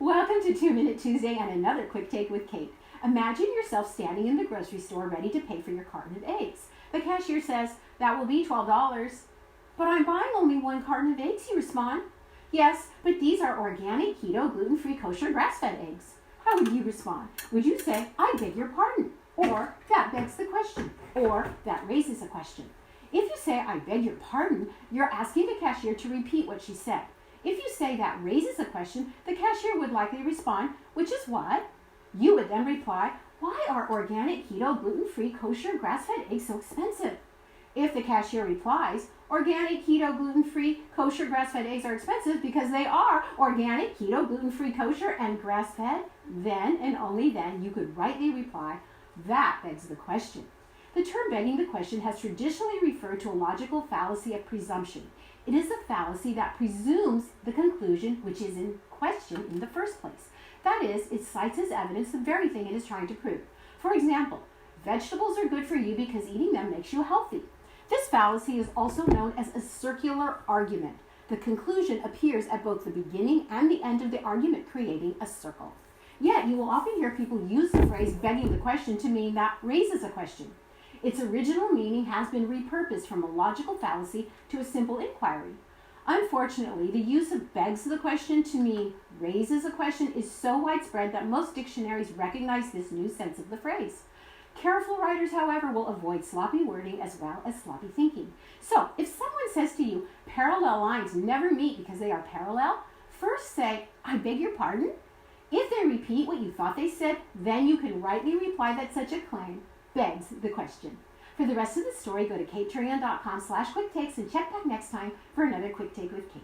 Welcome to 2 Minute Tuesday and another quick take with Cate. Imagine yourself standing in the grocery store ready to pay for your carton of eggs. The cashier says, "That will be $12. "But I'm buying only one carton of eggs," you respond. "Yes, but these are organic, keto, gluten-free, kosher, grass-fed eggs." How would you respond? Would you say, "I beg your pardon," or "That begs the question," or "That raises a question"? If you say, "I beg your pardon," you're asking the cashier to repeat what she said. If you say "That raises a question," the cashier would likely respond, "Which is what?" You would then reply, "Why are organic, keto, gluten-free, kosher, grass-fed eggs so expensive?" If the cashier replies, "Organic, keto, gluten-free, kosher, grass-fed eggs are expensive because they are organic, keto, gluten-free, kosher, and grass-fed," then and only then you could rightly reply, "That begs the question." The term begging the question has traditionally referred to a logical fallacy of presumption. It is a fallacy that presumes the conclusion which is in question in the first place. That is, it cites as evidence the very thing it is trying to prove. For example, vegetables are good for you because eating them makes you healthy. This fallacy is also known as a circular argument. The conclusion appears at both the beginning and the end of the argument, creating a circle. Yet, you will often hear people use the phrase begging the question to mean that raises a question. Its original meaning has been repurposed from a logical fallacy to a simple inquiry. Unfortunately, the use of begs the question to mean raises a question is so widespread that most dictionaries recognize this new sense of the phrase. Careful writers, however, will avoid sloppy wording as well as sloppy thinking. So, if someone says to you, "Parallel lines never meet because they are parallel," first say, "I beg your pardon?" If they repeat what you thought they said, then you can rightly reply that such a claim begs the question. For the rest of the story, go to CateTouryan.com/quicktakes and check back next time for another quick take with Cate.